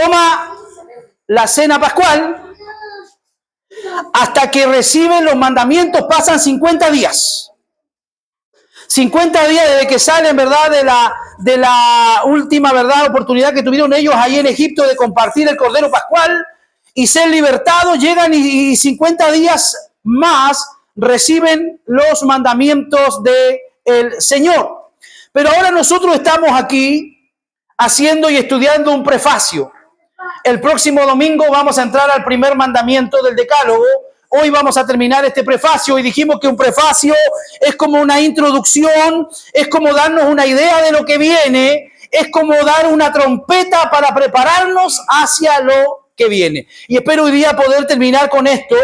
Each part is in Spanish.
toma la cena pascual, hasta que reciben los mandamientos pasan 50 días. 50 días desde que salen, ¿verdad?, de la última, ¿verdad?, oportunidad que tuvieron ellos ahí en Egipto de compartir el Cordero Pascual y ser libertados. Llegan y 50 días más reciben los mandamientos del Señor. Pero ahora nosotros estamos aquí haciendo y estudiando un prefacio. El próximo domingo vamos a entrar al primer mandamiento del Decálogo. Hoy vamos a terminar este prefacio y dijimos que un prefacio es como una introducción, es como darnos una idea de lo que viene, es como dar una trompeta para prepararnos hacia lo que viene. Y espero hoy día poder terminar con esto,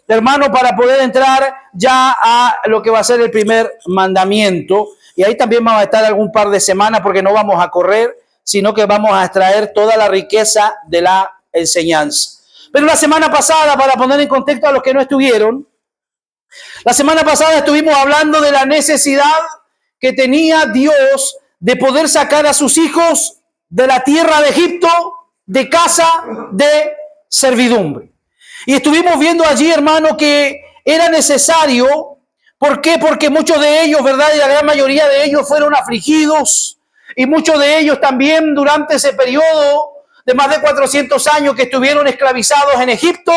hermano, para poder entrar ya a lo que va a ser el primer mandamiento. Y ahí también vamos a estar algún par de semanas porque no vamos a correr, sino que vamos a extraer toda la riqueza de la enseñanza. Pero la semana pasada, para poner en contexto a los que no estuvieron, la semana pasada estuvimos hablando de la necesidad que tenía Dios de poder sacar a sus hijos de la tierra de Egipto, de casa de servidumbre. Y estuvimos viendo allí, hermano, que era necesario. ¿Por qué? Porque muchos de ellos, ¿verdad?, y la gran mayoría de ellos fueron afligidos. Y muchos de ellos también durante ese periodo de más de 400 años que estuvieron esclavizados en Egipto,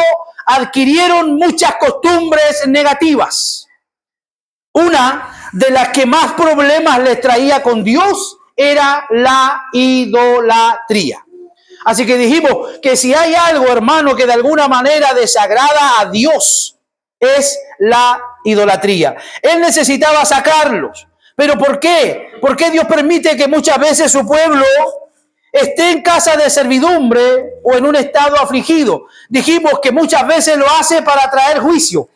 adquirieron muchas costumbres negativas. Una de las que más problemas les traía con Dios era la idolatría. Así que dijimos que si hay algo, hermano, que de alguna manera desagrada a Dios, es la idolatría. Él necesitaba sacarlos. ¿Pero por qué? ¿Por qué Dios permite que muchas veces su pueblo esté en casa de servidumbre o en un estado afligido? Dijimos que muchas veces lo hace para traer juicio.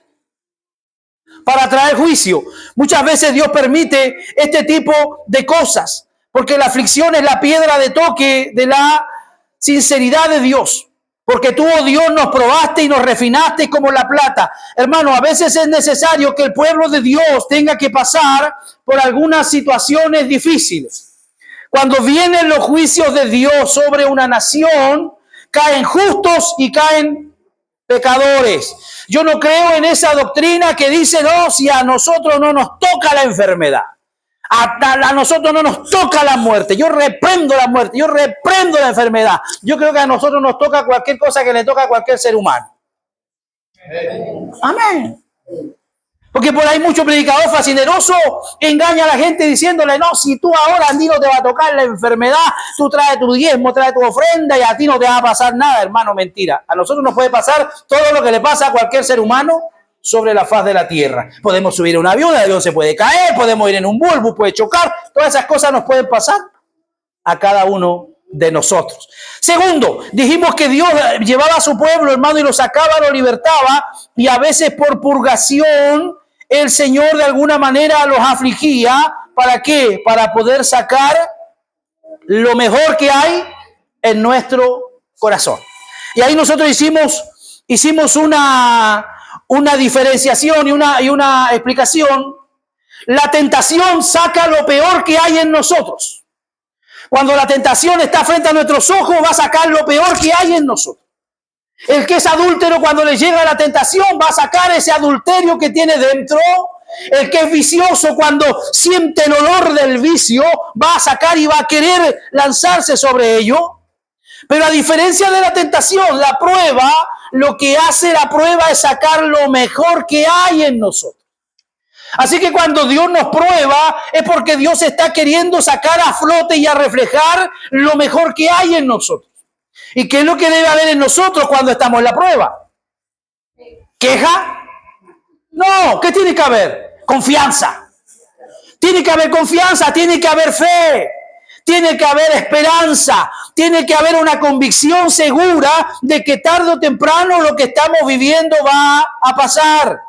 Para traer juicio. Muchas veces Dios permite este tipo de cosas, porque la aflicción es la piedra de toque de la sinceridad de Dios. Porque tú, oh Dios, nos probaste y nos refinaste como la plata. Hermano, a veces es necesario que el pueblo de Dios tenga que pasar por algunas situaciones difíciles. Cuando vienen los juicios de Dios sobre una nación, caen justos y caen pecadores. Yo no creo en esa doctrina que dice, no, si a nosotros no nos toca la enfermedad, a nosotros no nos toca la muerte. Yo reprendo la muerte, yo reprendo la enfermedad. Yo creo que a nosotros nos toca cualquier cosa que le toca a cualquier ser humano. Amén. Porque por ahí mucho predicador fascineroso engaña a la gente diciéndole, no, si tú ahora a ti no te va a tocar la enfermedad, tú traes tu diezmo, traes tu ofrenda y a ti no te va a pasar nada, hermano. Mentira. A nosotros nos puede pasar todo lo que le pasa a cualquier ser humano sobre la faz de la tierra. Podemos subir a un avión, el avión se puede caer, podemos ir en un bulbo, puede chocar. Todas esas cosas nos pueden pasar a cada uno de nosotros. Segundo, dijimos que Dios llevaba a su pueblo, hermano, y lo sacaba, lo libertaba, y a veces por purgación el Señor de alguna manera los afligía. ¿Para qué? Para poder sacar lo mejor que hay en nuestro corazón. Y ahí nosotros hicimos una diferenciación y una explicación. La tentación saca lo peor que hay en nosotros. Cuando la tentación está frente a nuestros ojos, va a sacar lo peor que hay en nosotros. El que es adúltero, cuando le llega la tentación, va a sacar ese adulterio que tiene dentro. El que es vicioso, cuando siente el olor del vicio, va a sacar y va a querer lanzarse sobre ello. Pero a diferencia de la tentación, la prueba, lo que hace la prueba es sacar lo mejor que hay en nosotros. Así que cuando Dios nos prueba, es porque Dios está queriendo sacar a flote y a reflejar lo mejor que hay en nosotros. ¿Y qué es lo que debe haber en nosotros cuando estamos en la prueba? ¿Queja? No, ¿qué tiene que haber? Confianza. Tiene que haber confianza, tiene que haber fe, tiene que haber esperanza, tiene que haber una convicción segura de que tarde o temprano lo que estamos viviendo va a pasar.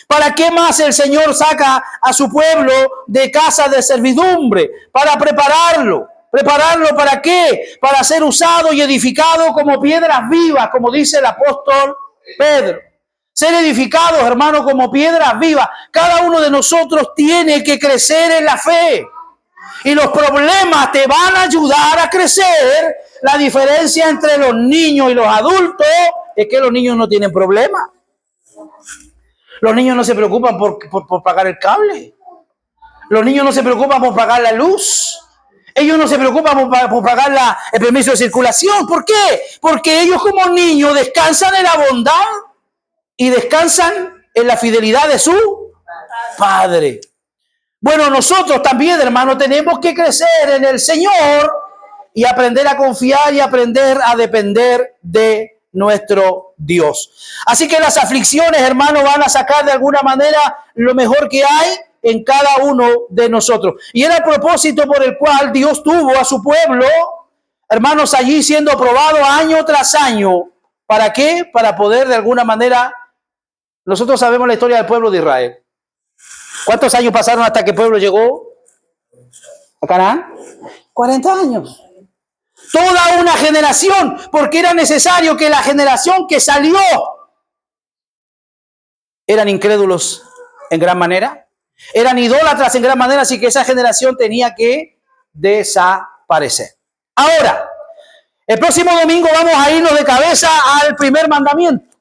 ¿Para qué más el Señor saca a su pueblo de casa de servidumbre? Para prepararlo. ¿Prepararlo para qué? Para ser usado y edificado como piedras vivas, como dice el apóstol Pedro. Ser edificados, hermanos, como piedras vivas. Cada uno de nosotros tiene que crecer en la fe. Y los problemas te van a ayudar a crecer La diferencia entre los niños y los adultos es que los niños no tienen problema. Los niños no se preocupan por pagar el cable. Los niños no se preocupan por pagar la luz. Ellos no se preocupan por pagar el permiso de circulación. ¿Por qué? Porque ellos como niños descansan en la bondad y descansan en la fidelidad de su Padre. Bueno, nosotros también, hermanos, tenemos que crecer en el Señor y aprender a confiar y aprender a depender de nuestro Dios. Así que las aflicciones, hermanos, van a sacar de alguna manera lo mejor que hay en cada uno de nosotros. Y era el propósito por el cual Dios tuvo a su pueblo, hermanos, allí siendo probado año tras año. ¿Para qué? Para poder de alguna manera, nosotros sabemos la historia del pueblo de Israel. ¿Cuántos años pasaron hasta que el pueblo llegó a Canaán? 40 años. Toda una generación, porque era necesario que la generación que salió eran incrédulos en gran manera, eran idólatras en gran manera, así que esa generación tenía que desaparecer. Ahora, el próximo domingo vamos a irnos de cabeza al primer mandamiento.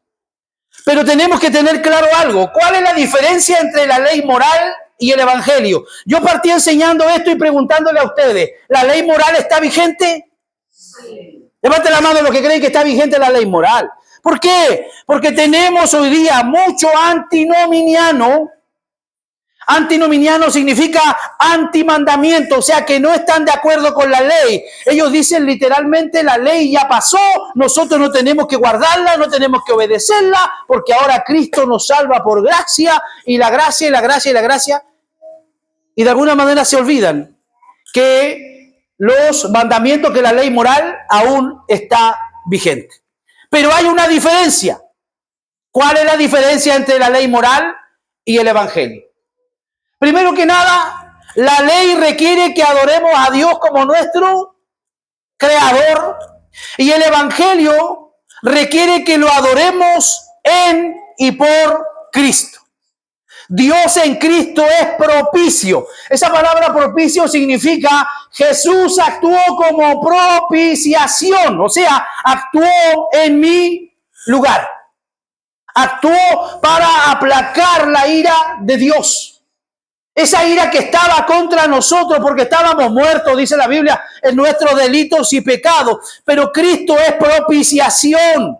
Pero tenemos que tener claro algo. ¿Cuál es la diferencia entre la ley moral y el evangelio? Yo partí enseñando esto y preguntándole a ustedes, ¿la ley moral está vigente? Sí. Levanten la mano los que creen que está vigente la ley moral. ¿Por qué? Porque tenemos hoy día mucho antinominiano. Antinominiano significa antimandamiento, o sea que no están de acuerdo con la ley. Ellos dicen literalmente la ley ya pasó, nosotros no tenemos que guardarla, no tenemos que obedecerla, porque ahora Cristo nos salva por gracia, y la gracia, y la gracia, y la gracia. Y de alguna manera se olvidan que los mandamientos, que la ley moral aún está vigente. Pero hay una diferencia. ¿Cuál es la diferencia entre la ley moral y el evangelio? Primero que nada, la ley requiere que adoremos a Dios como nuestro creador, y el evangelio requiere que lo adoremos en y por Cristo. Dios en Cristo es propicio. Esa palabra propicio significa Jesús actuó como propiciación, o sea, actuó en mi lugar. Actuó para aplacar la ira de Dios. Esa ira que estaba contra nosotros porque estábamos muertos, dice la Biblia, en nuestros delitos y pecados. Pero Cristo es propiciación.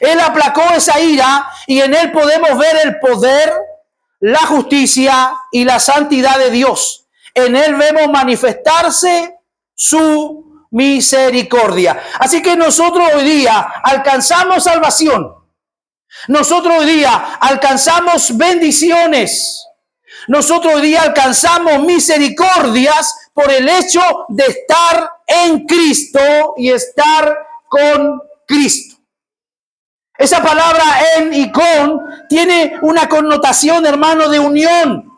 Él aplacó esa ira y en Él podemos ver el poder, la justicia y la santidad de Dios. En Él vemos manifestarse su misericordia. Así que nosotros hoy día alcanzamos salvación. Nosotros hoy día alcanzamos bendiciones. Nosotros hoy día alcanzamos misericordias por el hecho de estar en Cristo y estar con Cristo. Esa palabra en y con tiene una connotación, hermano, de unión.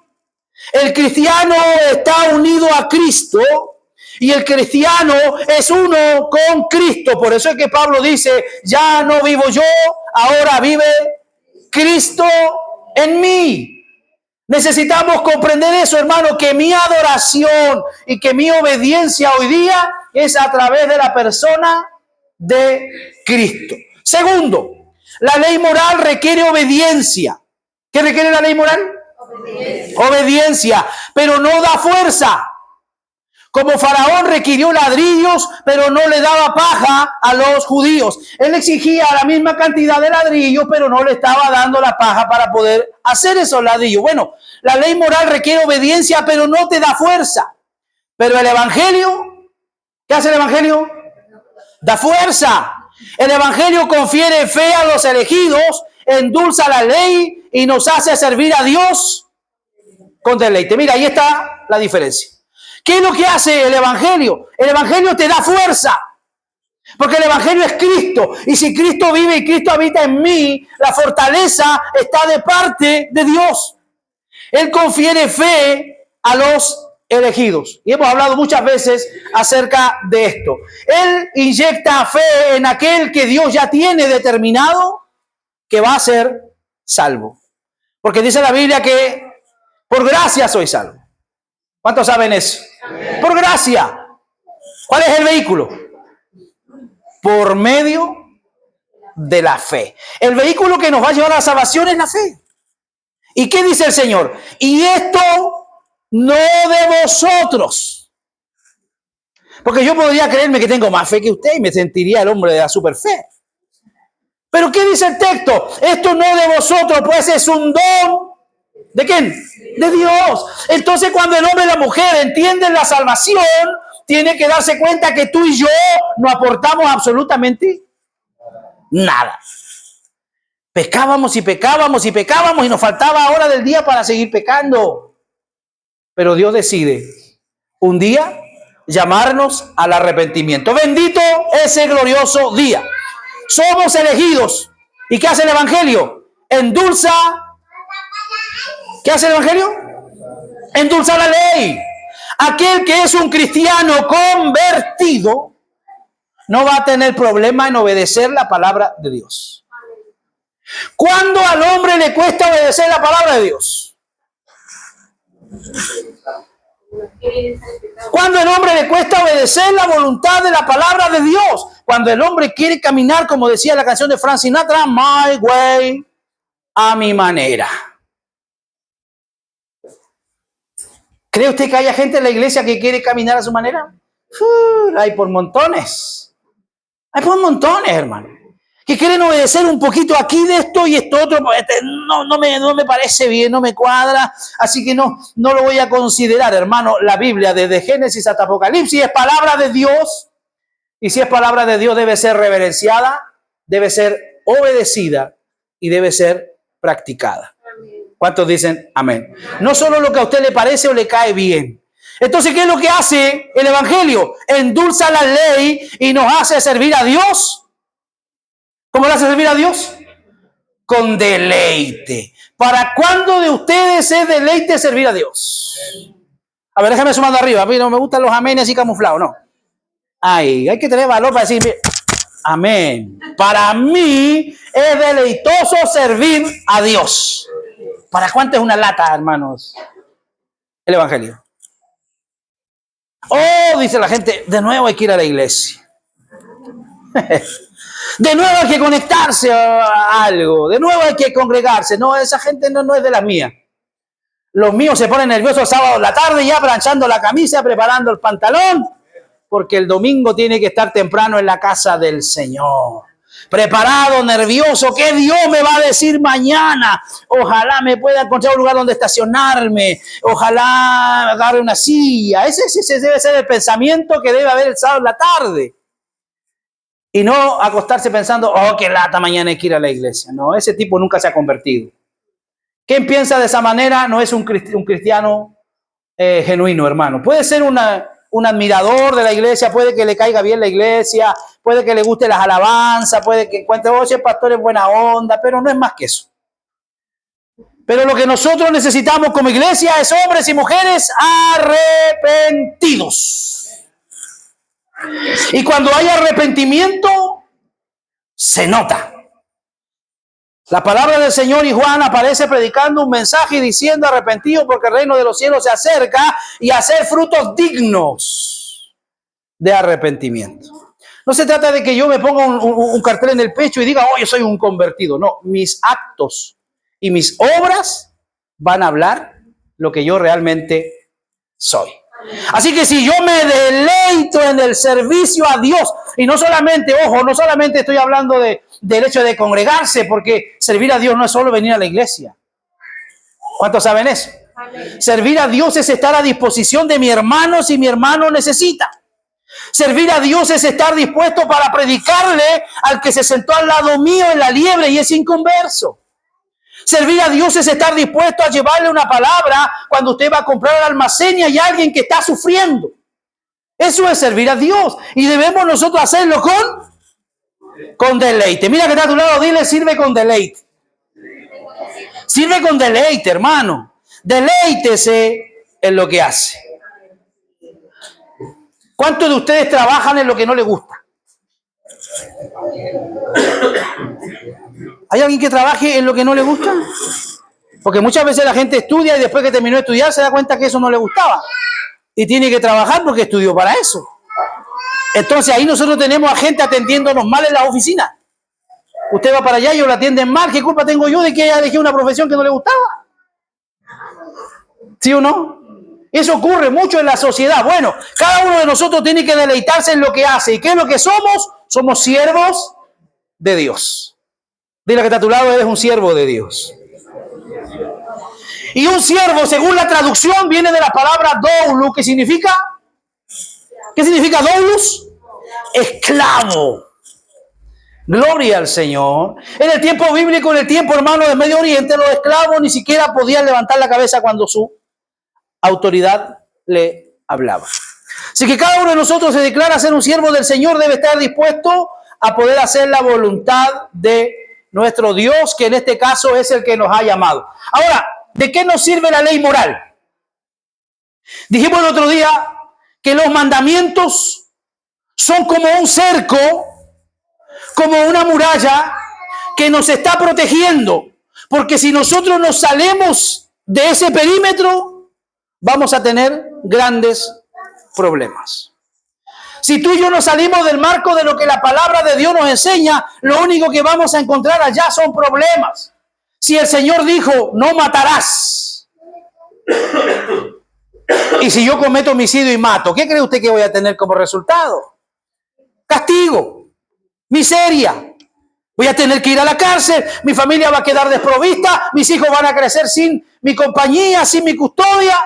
El cristiano está unido a Cristo y el cristiano es uno con Cristo. Por eso es que Pablo dice, ya no vivo yo, ahora vive Cristo en mí. Necesitamos comprender eso, hermano, que mi adoración y que mi obediencia hoy día es a través de la persona de Cristo. Segundo, la ley moral requiere obediencia. ¿Qué requiere la ley moral? Obediencia, pero no da fuerza. Como Faraón requirió ladrillos, pero no le daba paja a los judíos. Él exigía la misma cantidad de ladrillos, pero no le estaba dando la paja para poder hacer esos ladrillos. Bueno, la ley moral requiere obediencia, pero no te da fuerza. Pero el evangelio, ¿qué hace el evangelio? Da fuerza. El evangelio confiere fe a los elegidos, endulza la ley y nos hace servir a Dios con deleite. Mira, ahí está la diferencia. ¿Qué es lo que hace el evangelio? El evangelio te da fuerza. Porque el evangelio es Cristo. Y si Cristo vive y Cristo habita en mí, la fortaleza está de parte de Dios. Él confiere fe a los elegidos. Y hemos hablado muchas veces acerca de esto. Él inyecta fe en aquel que Dios ya tiene determinado que va a ser salvo. Porque dice la Biblia que por gracia soy salvo. ¿Cuántos saben eso? Amén. Por gracia. ¿Cuál es el vehículo? por medio de la fe. El vehículo que nos va a llevar a la salvación es la fe. ¿Y qué dice el Señor? Y esto no de vosotros. Porque yo podría creerme que tengo más fe que usted y me sentiría el hombre de la super fe. Pero ¿qué dice el texto? Esto no de vosotros, pues es un don. ¿De quién? De Dios. Entonces cuando el hombre y la mujer entienden la salvación, tiene que darse cuenta que tú y yo no aportamos absolutamente nada. Pecábamos y pecábamos y pecábamos y nos faltaba hora del día para seguir pecando. Pero Dios decide un día llamarnos al arrepentimiento. Bendito ese glorioso día. Somos elegidos. ¿Y qué hace el Evangelio? Endulza. ¿Qué hace el Evangelio? Endulza la ley. Aquel que es un cristiano convertido no va a tener problema en obedecer la palabra de Dios. ¿Cuándo al hombre le cuesta obedecer la palabra de Dios? Cuando al hombre le cuesta obedecer la voluntad de la palabra de Dios. Cuando el hombre quiere caminar, como decía la canción de Frank Sinatra, my way, a mi manera. ¿Cree usted que haya gente en la iglesia que quiere caminar a su manera? Hay por montones. Hay por montones, hermano. Que quieren obedecer un poquito aquí de esto y esto otro. No me parece bien, no me cuadra. Así que no lo voy a considerar, hermano. La Biblia, desde Génesis hasta Apocalipsis, es palabra de Dios. Y si es palabra de Dios, debe ser reverenciada, debe ser obedecida y debe ser practicada. ¿Cuántos dicen amén? No solo lo que a usted le parece o le cae bien. Entonces, ¿qué es lo que hace el Evangelio? Endulza la ley y nos hace servir a Dios. ¿Cómo le hace servir a Dios? Con deleite. ¿Para cuándo de ustedes es deleite servir a Dios? A ver, déjame sumando arriba. A mí no me gustan los amenes así camuflados, no. Ay, hay que tener valor para decir amén. Para mí es deleitoso servir a Dios. ¿Para cuánto es una lata, hermanos? El Evangelio. Oh, dice la gente, de nuevo hay que ir a la iglesia. De nuevo hay que conectarse a algo. De nuevo hay que congregarse. No, esa gente no es de las mías. Los míos se ponen nerviosos el sábado en la tarde ya planchando la camisa, preparando el pantalón, porque el domingo tiene que estar temprano en la casa del Señor. Preparado, nervioso, ¿qué Dios me va a decir mañana? Ojalá me pueda encontrar un lugar donde estacionarme, ojalá agarre una silla. Ese debe ser el pensamiento que debe haber el sábado en la tarde. Y no acostarse pensando, oh, qué lata, mañana hay que ir a la iglesia. No, ese tipo nunca se ha convertido. ¿Quién piensa de esa manera? No es un cristiano genuino, hermano. Puede ser un admirador de la iglesia, puede que le caiga bien la iglesia, puede que le guste las alabanzas, puede que encuentre, oye, el pastor es buena onda, pero no es más que eso. Pero lo que nosotros necesitamos como iglesia es hombres y mujeres arrepentidos. Y cuando hay arrepentimiento, se nota. La palabra del Señor y Juan aparece predicando un mensaje diciendo arrepentidos porque el reino de los cielos se acerca y hacer frutos dignos de arrepentimiento. No se trata de que yo me ponga un cartel en el pecho y diga, oh, yo soy un convertido. No, mis actos y mis obras van a hablar lo que yo realmente soy. Así que si yo me deleito en el servicio a Dios, y no solamente, ojo, no solamente estoy hablando del hecho de congregarse, porque servir a Dios no es solo venir a la iglesia. ¿Cuántos saben eso? Amén. Servir a Dios es estar a disposición de mi hermano si mi hermano necesita. Servir a Dios es estar dispuesto para predicarle al que se sentó al lado mío en la liebre y es inconverso. Servir a Dios es estar dispuesto a llevarle una palabra cuando usted va a comprar al almacén y hay alguien que está sufriendo. Eso es servir a Dios. Y debemos nosotros hacerlo con deleite. Mira que está a tu lado, dile, sirve con deleite. Sirve con deleite, hermano. Deleítese en lo que hace. ¿Cuántos de ustedes trabajan en lo que no les gusta? ¿Hay alguien que trabaje en lo que no le gusta? Porque muchas veces la gente estudia y después que terminó de estudiar se da cuenta que eso no le gustaba. Y tiene que trabajar porque estudió para eso. Entonces ahí nosotros tenemos a gente atendiéndonos mal en las oficinas. Usted va para allá y ellos la atienden mal. ¿Qué culpa tengo yo de que ella dejé una profesión que no le gustaba? ¿Sí o no? Eso ocurre mucho en la sociedad. Bueno, cada uno de nosotros tiene que deleitarse en lo que hace. ¿Y qué es lo que somos? Somos siervos de Dios. Dile que está a tu lado, eres un siervo de Dios. Y un siervo, según la traducción, viene de la palabra doulos, que significa... ¿Qué significa doulos? Esclavo. Gloria al Señor. En el tiempo bíblico, en el tiempo, hermano, del Medio Oriente, los esclavos ni siquiera podían levantar la cabeza cuando su autoridad le hablaba. Así que cada uno de nosotros se declara ser un siervo del Señor, debe estar dispuesto a poder hacer la voluntad de nuestro Dios, que en este caso es el que nos ha llamado. Ahora, ¿de qué nos sirve la ley moral? Dijimos el otro día que los mandamientos son como un cerco, como una muralla que nos está protegiendo, porque si nosotros nos salemos de ese perímetro, vamos a tener grandes problemas. Si tú y yo nos salimos del marco de lo que la palabra de Dios nos enseña, lo único que vamos a encontrar allá son problemas. Si el Señor dijo, no matarás, y si yo cometo homicidio y mato, ¿qué cree usted que voy a tener como resultado? Castigo, miseria. Voy a tener que ir a la cárcel, mi familia va a quedar desprovista, mis hijos van a crecer sin mi compañía, sin mi custodia.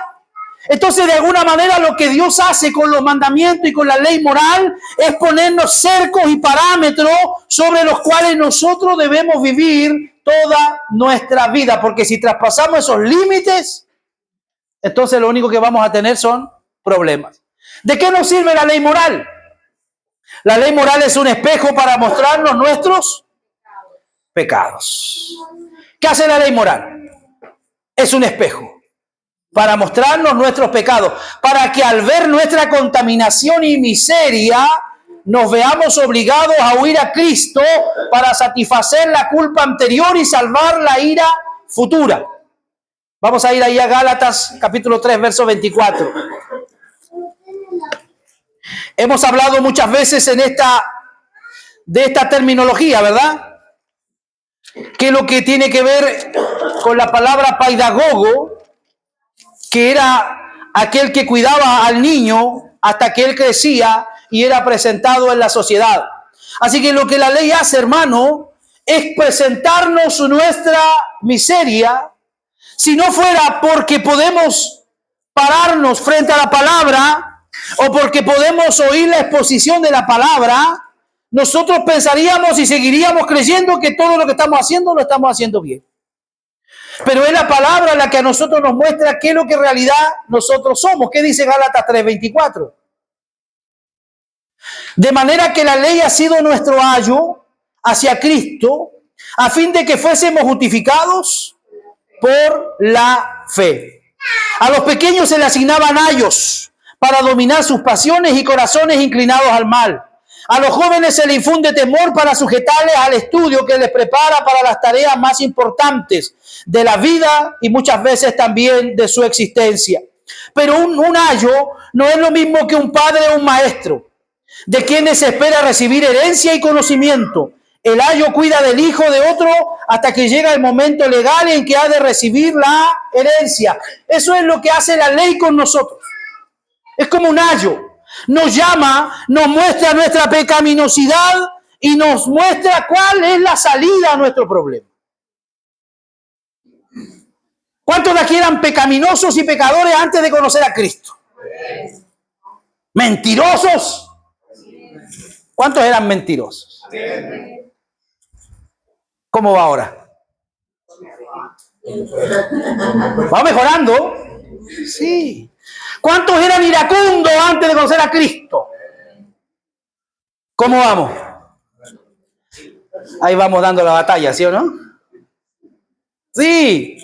Entonces, de alguna manera, lo que Dios hace con los mandamientos y con la ley moral es ponernos cercos y parámetros sobre los cuales nosotros debemos vivir toda nuestra vida. Porque si traspasamos esos límites, entonces lo único que vamos a tener son problemas. ¿De qué nos sirve la ley moral? La ley moral es un espejo para mostrarnos nuestros pecados. ¿Qué hace la ley moral? Es un espejo para mostrarnos nuestros pecados, para que al ver nuestra contaminación y miseria, nos veamos obligados a huir a Cristo para satisfacer la culpa anterior y salvar la ira futura. Vamos a ir ahí a Gálatas, capítulo 3, verso 24. Hemos hablado muchas veces de esta terminología, ¿verdad? Que lo que tiene que ver con la palabra paidagogo, que era aquel que cuidaba al niño hasta que él crecía y era presentado en la sociedad. Así que lo que la ley hace, hermano, es presentarnos nuestra miseria. Si no fuera porque podemos pararnos frente a la palabra o porque podemos oír la exposición de la palabra, nosotros pensaríamos y seguiríamos creyendo que todo lo que estamos haciendo lo estamos haciendo bien. Pero es la palabra la que a nosotros nos muestra qué es lo que en realidad nosotros somos. ¿Qué dice Gálatas 3:24? De manera que la ley ha sido nuestro ayo hacia Cristo, a fin de que fuésemos justificados por la fe. A los pequeños se les asignaban ayos para dominar sus pasiones y corazones inclinados al mal. A los jóvenes se les infunde temor para sujetarles al estudio que les prepara para las tareas más importantes de la vida y muchas veces también de su existencia. Pero un ayo no es lo mismo que un padre o un maestro, de quienes se espera recibir herencia y conocimiento. El ayo cuida del hijo de otro hasta que llega el momento legal en que ha de recibir la herencia. Eso es lo que hace la ley con nosotros. Es como un ayo. Nos llama, nos muestra nuestra pecaminosidad y nos muestra cuál es la salida a nuestro problema. ¿Cuántos de aquí eran pecaminosos y pecadores antes de conocer a Cristo? ¿Mentirosos? ¿Cuántos eran mentirosos? ¿Cómo va ahora? ¿Va mejorando? Sí. ¿Cuántos eran iracundos antes de conocer a Cristo? ¿Cómo vamos? Ahí vamos dando la batalla, ¿sí o no? Sí.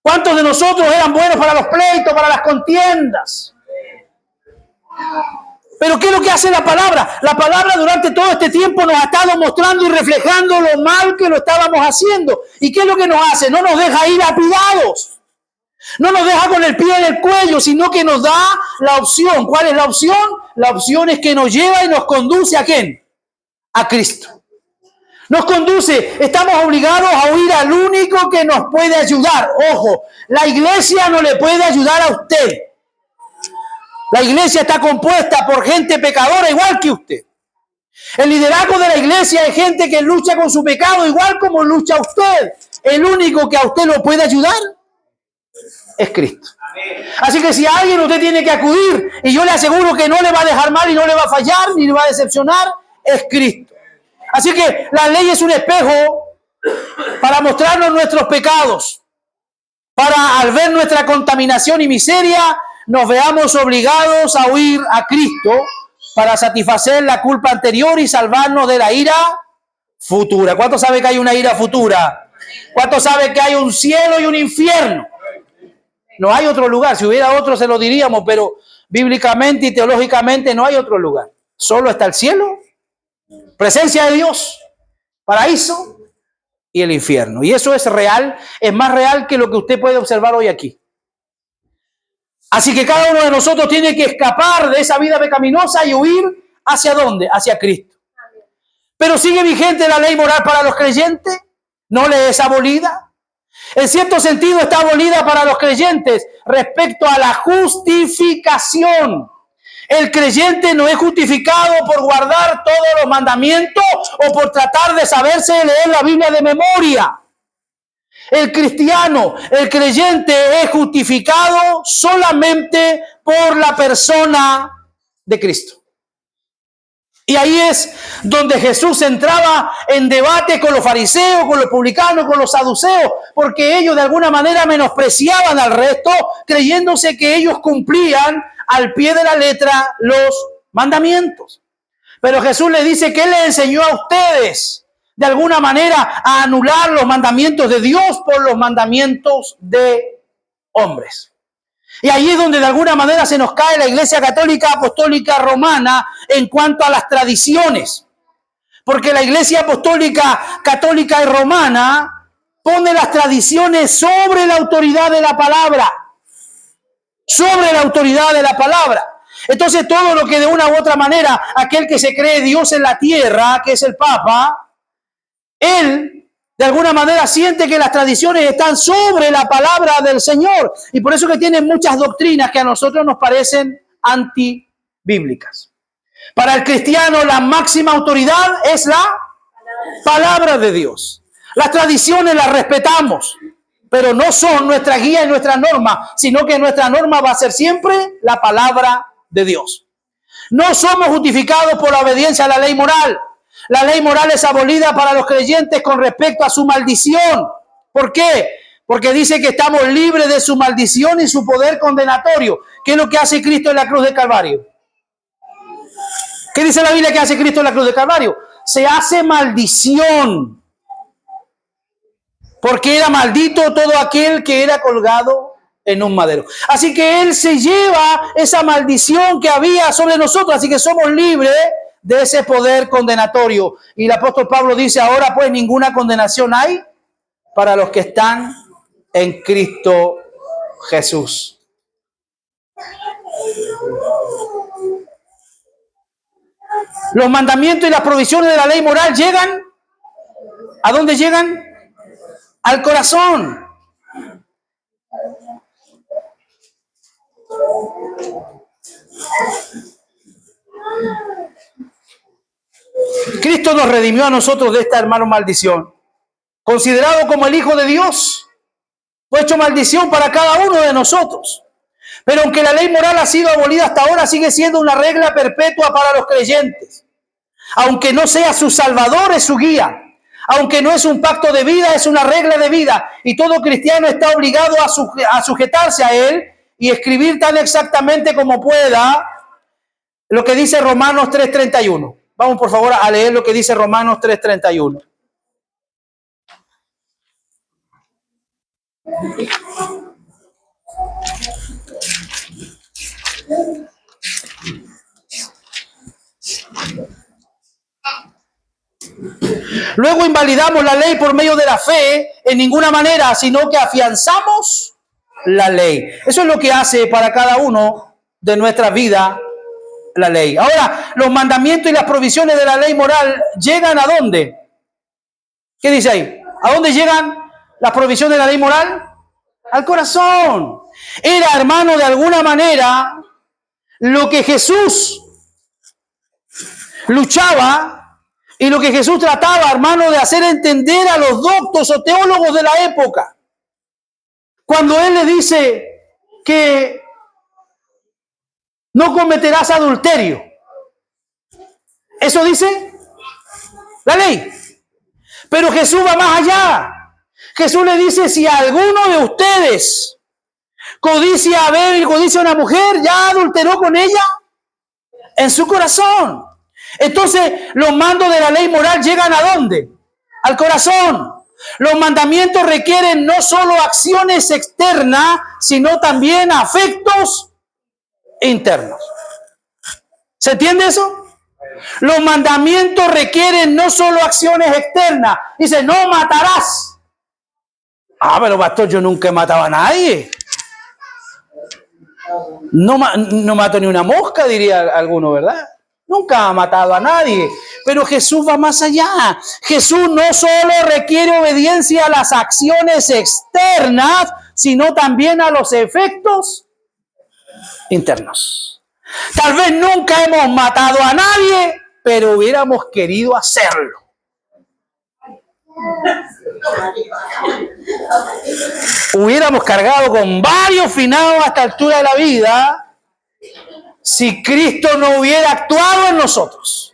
¿Cuántos de nosotros eran buenos para los pleitos, para las contiendas? Pero ¿qué es lo que hace la palabra? La palabra durante todo este tiempo nos ha estado mostrando y reflejando lo mal que lo estábamos haciendo. ¿Y qué es lo que nos hace? No nos deja ir lapidados. No nos deja con el pie en el cuello, sino que nos da la opción. ¿Cuál es la opción? la opción es que nos lleva y nos conduce ¿a quién? A Cristo. Nos conduce, estamos obligados a oír al único que nos puede ayudar. Ojo, la iglesia no le puede ayudar a usted. La iglesia está compuesta por gente pecadora igual que usted. El liderazgo de la iglesia es gente que lucha con su pecado igual como lucha usted. El único que a usted lo puede ayudar es Cristo. Así que si a alguien usted tiene que acudir, y yo le aseguro que no le va a dejar mal y no le va a fallar ni le va a decepcionar, es Cristo. Así que la ley es un espejo para mostrarnos nuestros pecados, para al ver nuestra contaminación y miseria, nos veamos obligados a huir a Cristo para satisfacer la culpa anterior y salvarnos de la ira futura. ¿Cuántos saben que hay una ira futura? ¿Cuántos saben que hay un cielo y un infierno? No hay otro lugar. Si hubiera otro se lo diríamos, pero bíblicamente y teológicamente no hay otro lugar. Solo está el cielo, presencia de Dios, paraíso y el infierno. Y eso es real, es más real que lo que usted puede observar hoy aquí. Así que cada uno de nosotros tiene que escapar de esa vida pecaminosa y huir ¿hacia dónde? Hacia Cristo. Pero sigue vigente la ley moral para los creyentes, no le es abolida. En cierto sentido está abolida para los creyentes respecto a la justificación. El creyente no es justificado por guardar todos los mandamientos o por tratar de saberse leer la Biblia de memoria. El cristiano, el creyente es justificado solamente por la persona de Cristo. Y ahí es donde Jesús entraba en debate con los fariseos, con los publicanos, con los saduceos, porque ellos de alguna manera menospreciaban al resto, creyéndose que ellos cumplían al pie de la letra los mandamientos. Pero Jesús les dice que Él les enseñó a ustedes de alguna manera a anular los mandamientos de Dios por los mandamientos de hombres. Y ahí es donde de alguna manera se nos cae la Iglesia Católica Apostólica Romana en cuanto a las tradiciones. Porque la Iglesia Apostólica Católica y Romana pone las tradiciones sobre la autoridad de la palabra. Sobre la autoridad de la palabra. Entonces todo lo que de una u otra manera aquel que se cree Dios en la tierra, que es el Papa, él de alguna manera siente que las tradiciones están sobre la palabra del Señor. Y por eso que tienen muchas doctrinas que a nosotros nos parecen antibíblicas. Para el cristiano la máxima autoridad es la palabra de Dios. Las tradiciones las respetamos, pero no son nuestra guía y nuestra norma, sino que nuestra norma va a ser siempre la palabra de Dios. No somos justificados por la obediencia a la ley moral. La ley moral es abolida para los creyentes con respecto a su maldición. ¿Por qué? Porque dice que estamos libres de su maldición y su poder condenatorio. ¿Qué es lo que hace Cristo en la cruz de Calvario? ¿Qué dice la Biblia que hace Cristo en la cruz de Calvario? Se hace maldición. Porque era maldito todo aquel que era colgado en un madero. Así que Él se lleva esa maldición que había sobre nosotros. Así que somos libres de ese poder condenatorio. Y el apóstol Pablo dice, ahora pues ninguna condenación hay para los que están en Cristo Jesús. Los mandamientos y las provisiones de la ley moral llegan, ¿a dónde llegan? Al corazón. Cristo nos redimió a nosotros de esta, hermano, maldición. Considerado como el Hijo de Dios, fue hecho maldición para cada uno de nosotros. Pero aunque la ley moral ha sido abolida hasta ahora, sigue siendo una regla perpetua para los creyentes. Aunque no sea su salvador, es su guía. Aunque no es un pacto de vida, es una regla de vida. Y todo cristiano está obligado a sujetarse a él y escribir tan exactamente como pueda lo que dice Romanos 3:31. Vamos por favor a leer lo que dice Romanos 3:31. Luego invalidamos la ley por medio de la fe en ninguna manera, sino que afianzamos la ley. Eso es lo que hace para cada uno de nuestra vida la ley. Ahora, los mandamientos y las provisiones de la ley moral llegan ¿a dónde? ¿Qué dice ahí? ¿A dónde llegan las provisiones de la ley moral? Al corazón. Era, hermano, de alguna manera, lo que Jesús luchaba y lo que Jesús trataba, hermano, de hacer entender a los doctos o teólogos de la época. Cuando Él le dice que no cometerás adulterio. Eso dice la ley. Pero Jesús va más allá. Jesús le dice, si alguno de ustedes codicia a ver y codicia a una mujer, ya adulteró con ella en su corazón. Entonces, los mandos de la ley moral llegan ¿a dónde? Al corazón. Los mandamientos requieren no solo acciones externas, sino también afectos internos. ¿Se entiende eso? Los mandamientos requieren no solo acciones externas. Dice, no matarás. Ah, pero pastor, yo nunca he matado a nadie. No mato ni una mosca, diría alguno, ¿verdad? Nunca ha matado a nadie. Pero Jesús va más allá. Jesús no solo requiere obediencia a las acciones externas, sino también a los efectos internos. Tal vez nunca hemos matado a nadie, pero hubiéramos querido hacerlo. Hubiéramos cargado con varios finados a esta altura de la vida si Cristo no hubiera actuado en nosotros.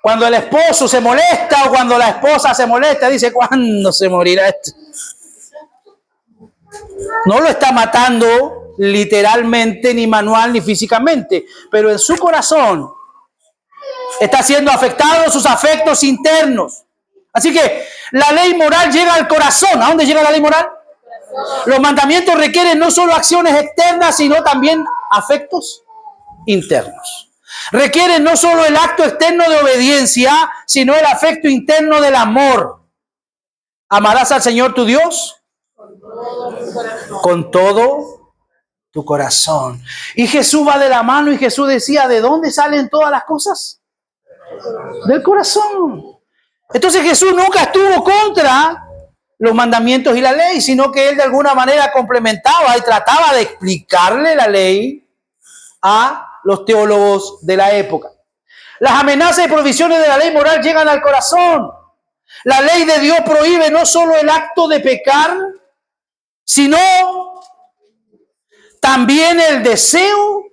Cuando el esposo se molesta o cuando la esposa se molesta, dice, ¿cuándo se morirá este? No lo está matando literalmente, ni manual, ni físicamente, pero en su corazón está siendo afectado sus afectos internos. Así que la ley moral llega al corazón. ¿A dónde llega la ley moral? Los mandamientos requieren no solo acciones externas, sino también afectos internos. Requieren no solo el acto externo de obediencia, sino el afecto interno del amor. Amarás al Señor tu Dios con todo tu corazón. Y Jesús va de la mano y Jesús decía, ¿de dónde salen todas las cosas? Del corazón. Entonces Jesús nunca estuvo contra los mandamientos y la ley, sino que Él de alguna manera complementaba y trataba de explicarle la ley a los teólogos de la época. Las amenazas y provisiones de la ley moral llegan al corazón. La ley de Dios prohíbe no solo el acto de pecar, sino también el deseo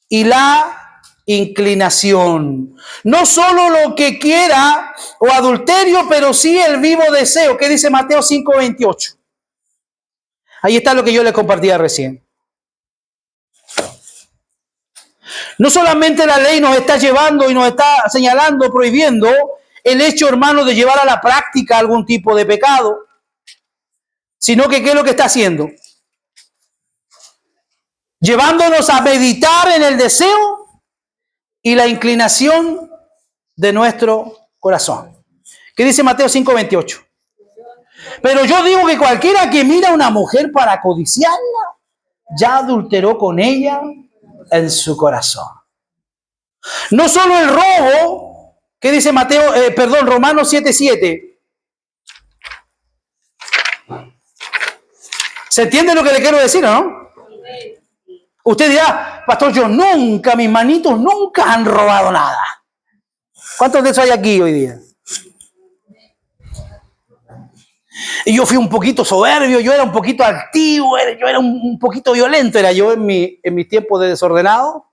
y la inclinación. No solo lo que quiera o adulterio, pero sí el vivo deseo. ¿Qué dice Mateo 5:28? Ahí está lo que yo les compartía recién. No solamente la ley nos está llevando y nos está señalando, prohibiendo el hecho, hermano, de llevar a la práctica algún tipo de pecado, sino que ¿qué es lo que está haciendo? Llevándonos a meditar en el deseo y la inclinación de nuestro corazón. ¿Qué dice Mateo 5:28? Pero yo digo que cualquiera que mira a una mujer para codiciarla, ya adulteró con ella en su corazón. No solo el robo, ¿qué dice Romanos 7:7? ¿Se entiende lo que le quiero decir, no? Usted dirá, pastor, mis manitos nunca han robado nada. ¿Cuántos de esos hay aquí hoy día? Y yo fui un poquito soberbio, yo era un poquito altivo, yo era un poquito violento, era yo en mis tiempos de desordenado,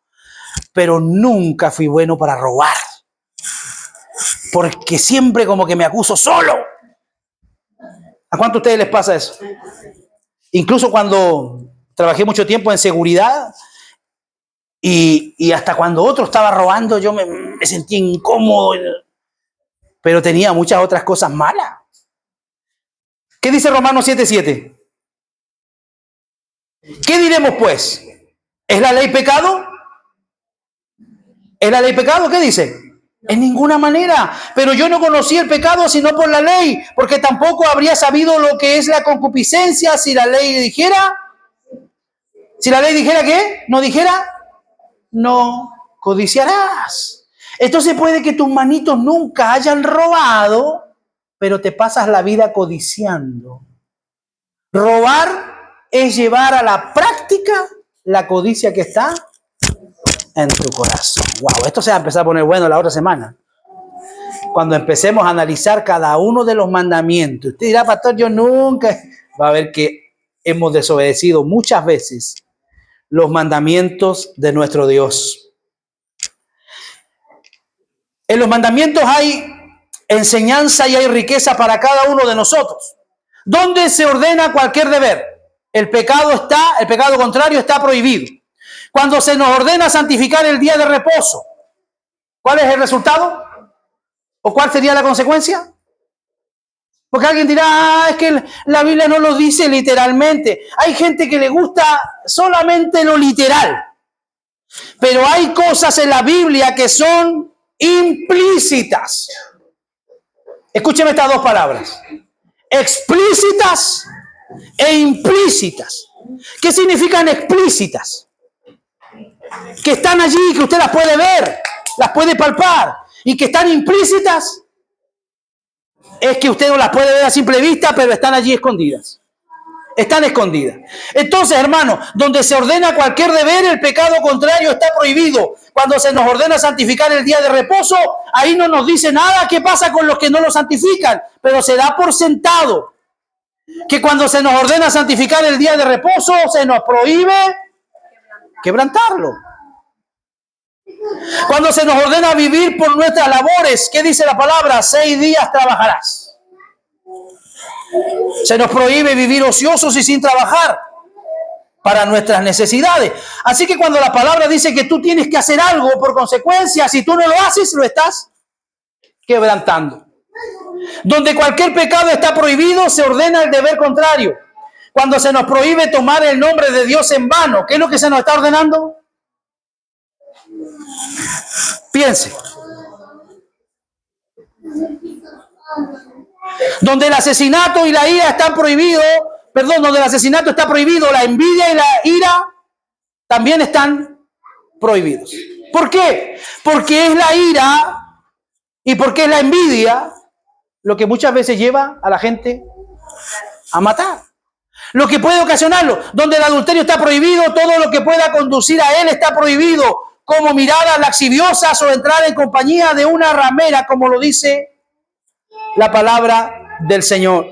pero nunca fui bueno para robar. Porque siempre como que me acuso solo. ¿A cuánto a ustedes les pasa eso? Incluso cuando trabajé mucho tiempo en seguridad y hasta cuando otro estaba robando yo me sentía incómodo, pero tenía muchas otras cosas malas. ¿Qué dice Romanos 7:7? ¿Qué diremos pues? ¿Es la ley pecado? ¿Es la ley pecado? ¿Qué dice? En ninguna manera. Pero yo no conocí el pecado sino por la ley, porque tampoco habría sabido lo que es la concupiscencia si la ley dijera. Si la ley dijera ¿qué? ¿No dijera? no codiciarás. Entonces puede que tus manitos nunca hayan robado, pero te pasas la vida codiciando. Robar es llevar a la práctica la codicia que está en tu corazón. Wow, esto se va a empezar a poner bueno la otra semana. Cuando empecemos a analizar cada uno de los mandamientos. Usted dirá, pastor, yo nunca... Va a ver que hemos desobedecido muchas veces los mandamientos de nuestro Dios. En los mandamientos hay enseñanza y hay riqueza para cada uno de nosotros. ¿Dónde se ordena cualquier deber? El pecado contrario está prohibido. Cuando se nos ordena santificar el día de reposo, ¿cuál es el resultado? ¿O cuál sería la consecuencia? Porque alguien dirá, es que la Biblia no lo dice literalmente. Hay gente que le gusta solamente lo literal. Pero hay cosas en la Biblia que son implícitas. Escúcheme estas dos palabras. Explícitas e implícitas. ¿Qué significan explícitas? Que están allí, que usted las puede ver, las puede palpar. Y que están implícitas es que usted no las puede ver a simple vista, pero están allí escondidas. Están escondidas. Entonces, hermano, donde se ordena cualquier deber, el pecado contrario está prohibido. Cuando se nos ordena santificar el día de reposo, ahí no nos dice nada qué pasa con los que no lo santifican, pero se da por sentado que cuando se nos ordena santificar el día de reposo, se nos prohíbe quebrantarlo. Cuando se nos ordena vivir por nuestras labores, ¿qué dice la palabra? 6 días trabajarás. Se nos prohíbe vivir ociosos y sin trabajar para nuestras necesidades. Así que cuando la palabra dice que tú tienes que hacer algo por consecuencia, si tú no lo haces, lo estás quebrantando. Donde cualquier pecado está prohibido, se ordena el deber contrario. Cuando se nos prohíbe tomar el nombre de Dios en vano, ¿qué es lo que se nos está ordenando? Piense. Donde el asesinato y la ira están prohibidos, donde el asesinato está prohibido, la envidia y la ira también están prohibidos. ¿Por qué? Porque es la ira y porque es la envidia lo que muchas veces lleva a la gente a matar. Lo que puede ocasionarlo. Donde el adulterio está prohibido, todo lo que pueda conducir a él está prohibido, como miradas laxiviosas o entrar en compañía de una ramera, como lo dice la palabra del Señor.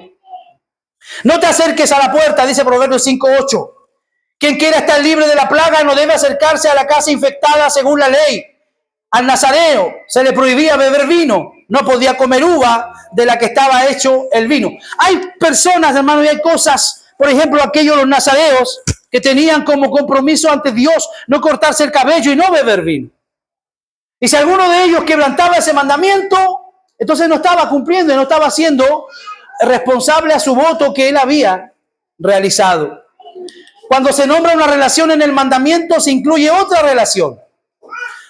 No te acerques a la puerta, dice Proverbios 5:8. Quien quiera estar libre de la plaga no debe acercarse a la casa infectada según la ley. Al nazareo se le prohibía beber vino, no podía comer uva de la que estaba hecho el vino. Hay personas, hermano, y hay cosas, por ejemplo, aquellos los nazareos que tenían como compromiso ante Dios no cortarse el cabello y no beber vino. Y si alguno de ellos quebrantaba ese mandamiento, entonces no estaba cumpliendo y no estaba siendo responsable a su voto que él había realizado. Cuando se nombra una relación en el mandamiento, se incluye otra relación.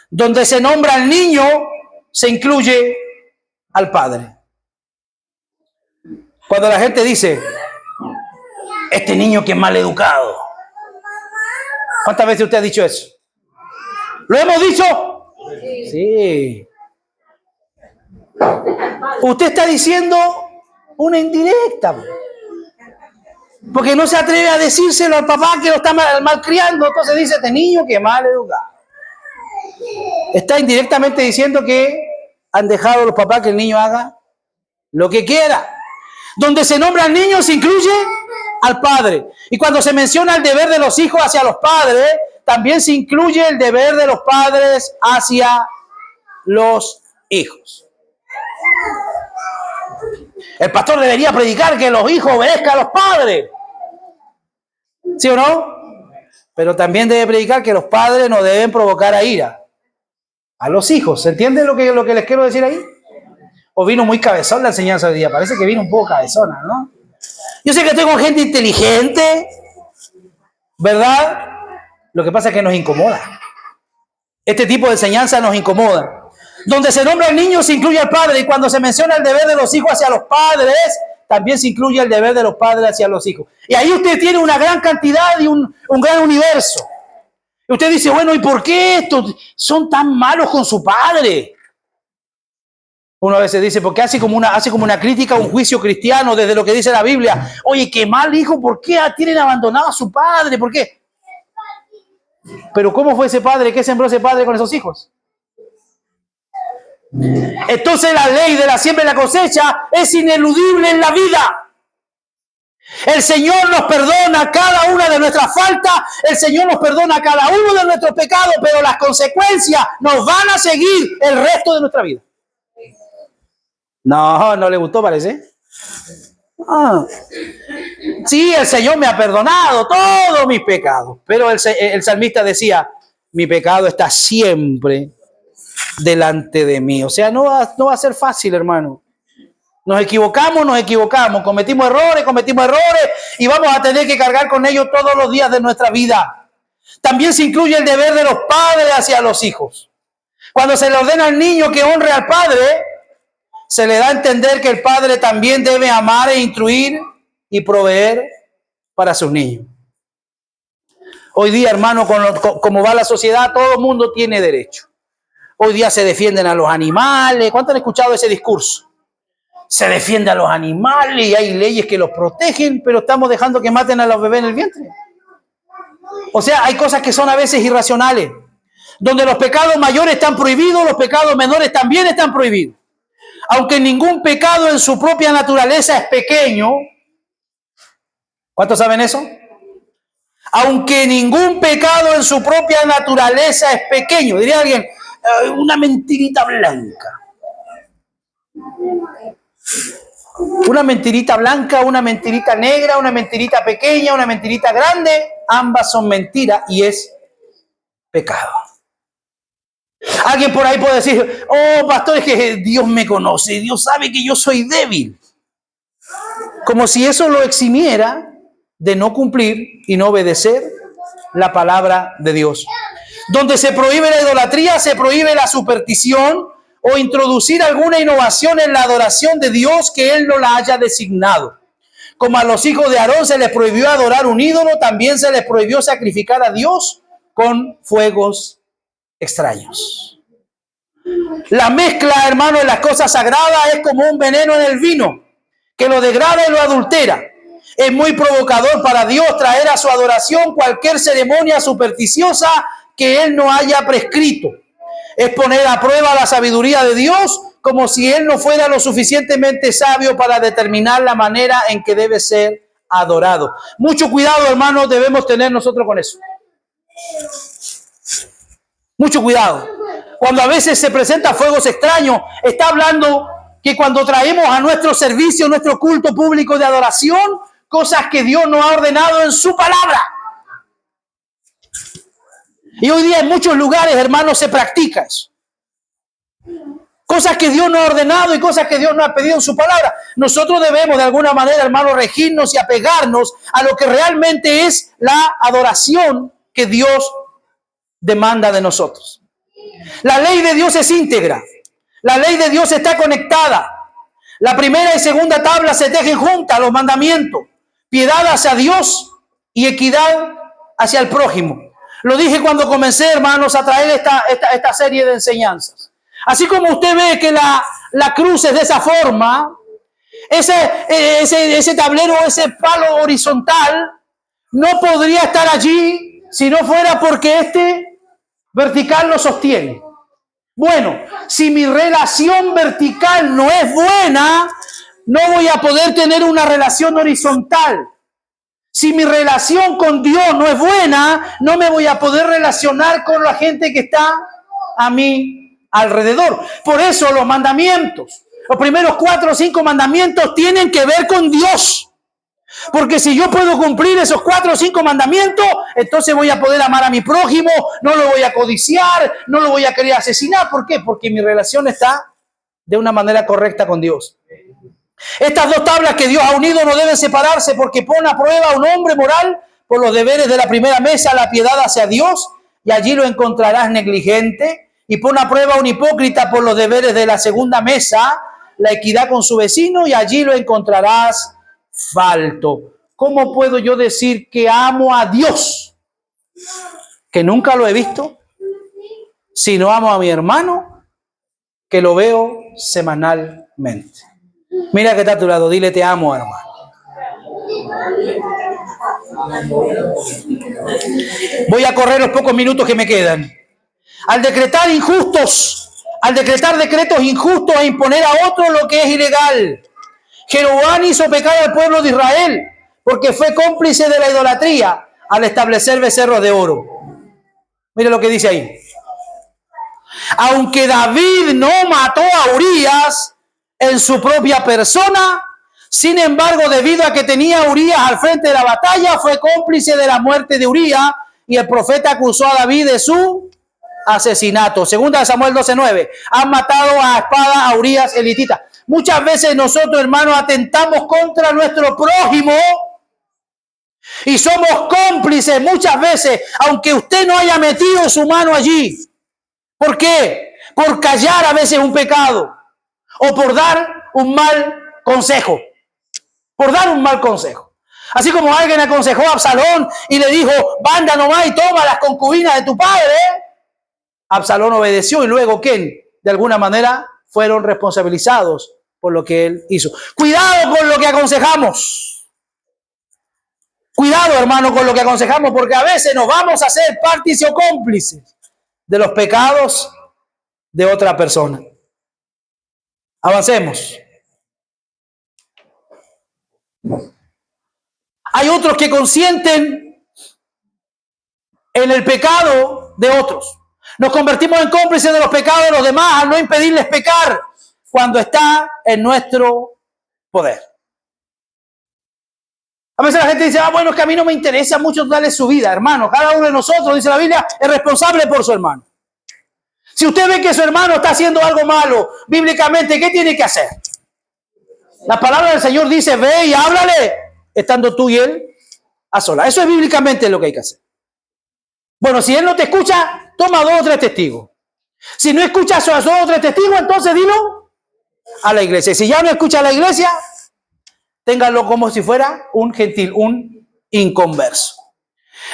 Donde se nombra al niño, se incluye al padre. Cuando la gente dice, este niño que es mal educado. ¿Cuántas veces usted ha dicho eso? ¿Lo hemos dicho? Sí. Usted está diciendo una indirecta. Porque no se atreve a decírselo al papá que lo está malcriando. Entonces dice, este niño que es mal educado. Está indirectamente diciendo que han dejado a los papás que el niño haga lo que quiera. Donde se nombra al niño se incluye al padre. Y cuando se menciona el deber de los hijos hacia los padres, también se incluye el deber de los padres hacia los hijos. El pastor debería predicar que los hijos obedezcan a los padres. ¿Sí o no? Pero también debe predicar que los padres no deben provocar a ira a los hijos. ¿Se entiende lo que les quiero decir ahí? ¿O vino muy cabezón la enseñanza de hoy día? Parece que vino un poco cabezona, ¿no? Yo sé que estoy con gente inteligente, ¿verdad? Lo que pasa es que nos incomoda. Este tipo de enseñanza nos incomoda. Donde se nombra al niño se incluye al padre, y cuando se menciona el deber de los hijos hacia los padres, también se incluye el deber de los padres hacia los hijos. Y ahí usted tiene una gran cantidad y un gran universo. Y usted dice, bueno, ¿y por qué estos son tan malos con su padre? Uno a veces dice, porque hace como una crítica, un juicio cristiano desde lo que dice la Biblia. Oye, qué mal hijo, ¿por qué tienen abandonado a su padre? ¿Por qué? Pero ¿cómo fue ese padre? ¿Qué sembró ese padre con esos hijos? Entonces la ley de la siembra y la cosecha es ineludible en la vida. El Señor nos perdona cada una de nuestras faltas, el Señor nos perdona cada uno de nuestros pecados, pero las consecuencias nos van a seguir el resto de nuestra vida. No le gustó, parece. Sí, el Señor me ha perdonado todos mis pecados, pero el salmista decía, mi pecado está siempre delante de mí. O sea, no va a ser fácil, hermano. Nos equivocamos, cometimos errores y vamos a tener que cargar con ellos todos los días de nuestra vida. También se incluye el deber de los padres hacia los hijos. Cuando se le ordena al niño que honre al padre, se le da a entender que el padre también debe amar e instruir y proveer para sus niños. Hoy día, hermano, como va la sociedad, todo el mundo tiene derecho. Hoy día se defienden a los animales. ¿Cuántos han escuchado ese discurso? Se defiende a los animales y hay leyes que los protegen, pero estamos dejando que maten a los bebés en el vientre. O sea, hay cosas que son a veces irracionales. Donde los pecados mayores están prohibidos, los pecados menores también están prohibidos. Aunque ningún pecado en su propia naturaleza es pequeño. ¿Cuántos saben eso? Aunque ningún pecado en su propia naturaleza es pequeño. Diría alguien, una mentirita blanca. Una mentirita blanca, una mentirita negra, una mentirita pequeña, una mentirita grande, ambas son mentiras y es pecado. Alguien por ahí puede decir, oh pastor, es que Dios me conoce, Dios sabe que yo soy débil. Como si eso lo eximiera de no cumplir y no obedecer la palabra de Dios. Donde se prohíbe la idolatría, se prohíbe la superstición o introducir alguna innovación en la adoración de Dios que Él no la haya designado. Como a los hijos de Aarón se les prohibió adorar un ídolo, también se les prohibió sacrificar a Dios con fuegos extraños. La mezcla, hermano, de las cosas sagradas es como un veneno en el vino, que lo degrada y lo adultera. Es muy provocador para Dios traer a su adoración cualquier ceremonia supersticiosa que Él no haya prescrito. Es poner a prueba la sabiduría de Dios como si Él no fuera lo suficientemente sabio para determinar la manera en que debe ser adorado. Mucho cuidado, hermanos, debemos tener nosotros con eso. Mucho cuidado. Cuando a veces se presentan fuegos extraños, está hablando que cuando traemos a nuestro servicio, nuestro culto público de adoración, cosas que Dios nos ha ordenado en su palabra. Y hoy día en muchos lugares, hermanos, se practica eso. Cosas que Dios nos ha ordenado y cosas que Dios nos ha pedido en su palabra. Nosotros debemos de alguna manera, hermanos, regirnos y apegarnos a lo que realmente es la adoración que Dios demanda de nosotros. La ley de Dios es íntegra. La ley de Dios está conectada. La primera y segunda tabla se tejen juntas, los mandamientos. Piedad hacia Dios y equidad hacia el prójimo. Lo dije cuando comencé, hermanos, a traer esta serie de enseñanzas. Así como usted ve que la cruz es de esa forma, ese tablero, ese palo horizontal, no podría estar allí si no fuera porque este vertical lo sostiene. Bueno, si mi relación vertical no es buena, no voy a poder tener una relación horizontal. Si mi relación con Dios no es buena, no me voy a poder relacionar con la gente que está a mi alrededor. Por eso los mandamientos, los primeros 4 o 5 mandamientos tienen que ver con Dios. Porque si yo puedo cumplir esos 4 o 5 mandamientos, entonces voy a poder amar a mi prójimo, no lo voy a codiciar, no lo voy a querer asesinar. ¿Por qué? Porque mi relación está de una manera correcta con Dios. Estas 2 tablas que Dios ha unido no deben separarse porque pone a prueba a un hombre moral por los deberes de la primera mesa, la piedad hacia Dios, y allí lo encontrarás negligente, y pone a prueba a un hipócrita por los deberes de la segunda mesa, la equidad con su vecino, y allí lo encontrarás falto. ¿Cómo puedo yo decir que amo a Dios que nunca lo he visto, sino amo a mi hermano, que lo veo semanalmente. Mira que está a tu lado, dile te amo, hermano. Voy a correr los pocos minutos que me quedan. Al decretar decretos injustos e imponer a otros lo que es ilegal, Jeroboam hizo pecar al pueblo de Israel porque fue cómplice de la idolatría al establecer becerros de oro. Mire lo que dice ahí. Aunque David no mató a Urías en su propia persona, sin embargo, debido a que tenía a Urías al frente de la batalla, fue cómplice de la muerte de Urías y el profeta acusó a David de su asesinato. Segunda de Samuel 12:9. Han matado a espada a Urías elitita. Muchas veces nosotros, hermanos, atentamos contra nuestro prójimo y somos cómplices muchas veces, aunque usted no haya metido su mano allí. ¿Por qué? Por callar a veces un pecado o por dar un mal consejo. Por dar un mal consejo. Así como alguien aconsejó a Absalón y le dijo, banda nomás y toma las concubinas de tu padre. Absalón obedeció y luego, ¿quién? De alguna manera fueron responsabilizados por lo que él hizo. Cuidado con lo que aconsejamos. Cuidado, hermano, con lo que aconsejamos, porque a veces nos vamos a hacer partícipes o cómplices de los pecados de otra persona. Avancemos. Hay otros que consienten en el pecado de otros. Nos convertimos en cómplices de los pecados de los demás al no impedirles pecar cuando está en nuestro poder. A veces la gente dice, bueno, es que a mí no me interesa mucho darle su vida, hermano. Cada uno de nosotros, dice la Biblia, es responsable por su hermano. Si usted ve que su hermano está haciendo algo malo, bíblicamente, ¿qué tiene que hacer? La palabra del Señor dice, ve y háblale, estando tú y él a solas. Eso es bíblicamente lo que hay que hacer. Bueno, si él no te escucha, toma 2 o 3 testigos. Si no escuchas a 2 o 3 testigos, entonces dilo a la iglesia. Si ya no escucha a la iglesia, ténganlo como si fuera un gentil, un inconverso.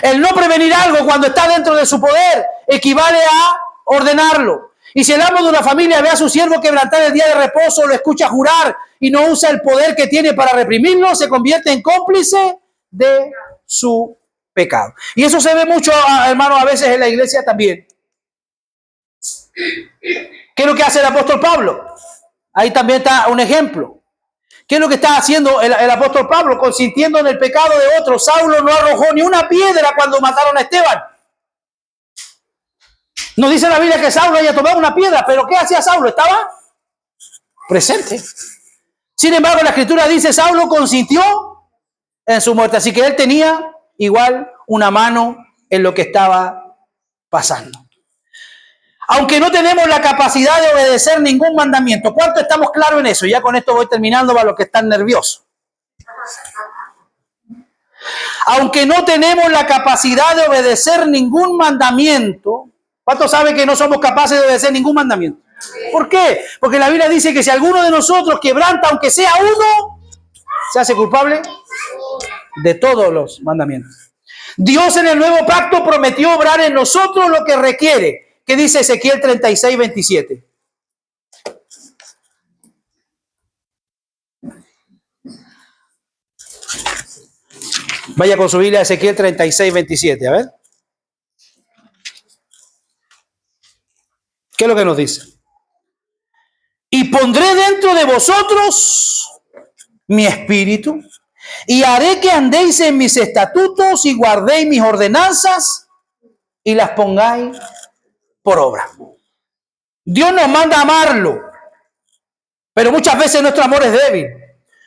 El no prevenir algo cuando está dentro de su poder equivale a ordenarlo. Y si el amo de una familia ve a su siervo quebrantar el día de reposo, lo escucha jurar y no usa el poder que tiene para reprimirlo, se convierte en cómplice de su pecado. Y eso se ve mucho, hermano, a veces en la iglesia también. ¿Qué es lo que hace el apóstol Pablo? Ahí también está un ejemplo. ¿Qué es lo que está haciendo el apóstol Pablo? Consintiendo en el pecado de otro. Saulo no arrojó ni una piedra cuando mataron a Esteban. No dice la Biblia que Saulo haya tomado una piedra, pero ¿qué hacía Saulo? Estaba presente. Sin embargo, la Escritura dice, Saulo consintió en su muerte. Así que él tenía igual una mano en lo que estaba pasando. Aunque no tenemos la capacidad de obedecer ningún mandamiento. ¿Cuánto estamos claros en eso? Ya con esto voy terminando para los que están nerviosos. Aunque no tenemos la capacidad de obedecer ningún mandamiento, ¿cuántos saben que no somos capaces de obedecer ningún mandamiento? ¿Por qué? Porque la Biblia dice que si alguno de nosotros quebranta, aunque sea uno, se hace culpable de todos los mandamientos. Dios en el nuevo pacto prometió obrar en nosotros lo que requiere. ¿Qué dice Ezequiel 36:27? Vaya con su Biblia a Ezequiel 36:27, a ver. ¿Qué es lo que nos dice? Y pondré dentro de vosotros mi espíritu, y haré que andéis en mis estatutos y guardéis mis ordenanzas y las pongáis por obra. Dios nos manda a amarlo, pero muchas veces nuestro amor es débil.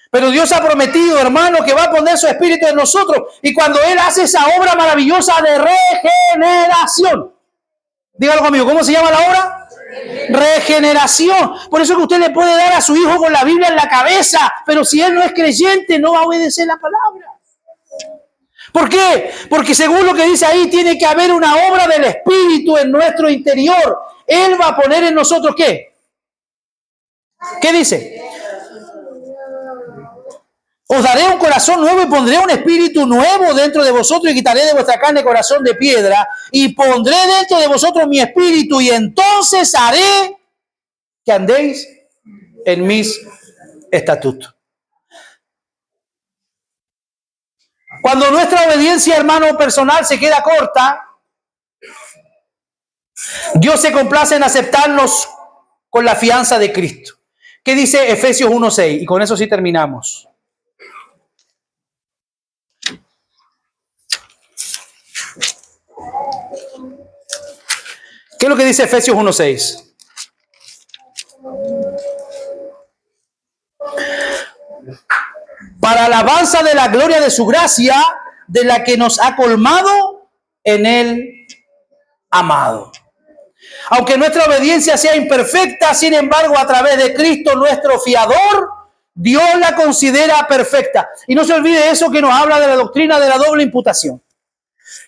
Pero Dios ha prometido, hermano, que va a poner su espíritu en nosotros. Y cuando Él hace esa obra maravillosa de regeneración, dígalo conmigo, ¿cómo se llama la obra? Regeneración. Por eso que usted le puede dar a su hijo con la Biblia en la cabeza, pero si él no es creyente, no va a obedecer la palabra. ¿Por qué? Porque según lo que dice ahí, tiene que haber una obra del Espíritu en nuestro interior. Él va a poner en nosotros, ¿qué? ¿Qué dice? Os daré un corazón nuevo y pondré un espíritu nuevo dentro de vosotros y quitaré de vuestra carne corazón de piedra y pondré dentro de vosotros mi espíritu y entonces haré que andéis en mis estatutos. Cuando nuestra obediencia, hermano, personal se queda corta, Dios se complace en aceptarnos con la fianza de Cristo. ¿Qué dice Efesios 1:6? Y con eso sí terminamos. ¿Qué es lo que dice Efesios 1:6? Para alabanza de la gloria de su gracia, de la que nos ha colmado en el amado. Aunque nuestra obediencia sea imperfecta, sin embargo, a través de Cristo, nuestro fiador, Dios la considera perfecta. Y no se olvide eso que nos habla de la doctrina de la doble imputación.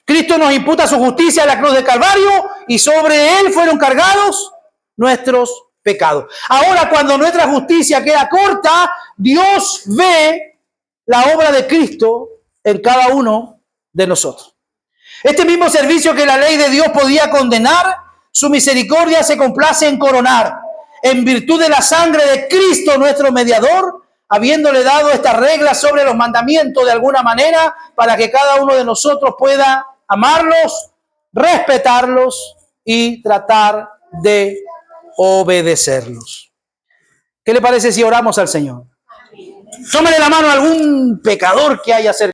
Cristo nos imputa su justicia en la cruz del Calvario y sobre él fueron cargados nuestros pecados. Ahora, cuando nuestra justicia queda corta, Dios ve la obra de Cristo en cada uno de nosotros. Este mismo servicio que la ley de Dios podía condenar, su misericordia se complace en coronar, en virtud de la sangre de Cristo, nuestro mediador, habiéndole dado estas reglas sobre los mandamientos de alguna manera, para que cada uno de nosotros pueda amarlos, respetarlos y tratar de obedecerlos. ¿Qué le parece si oramos al Señor? Tómale la mano a algún pecador que haya cerca.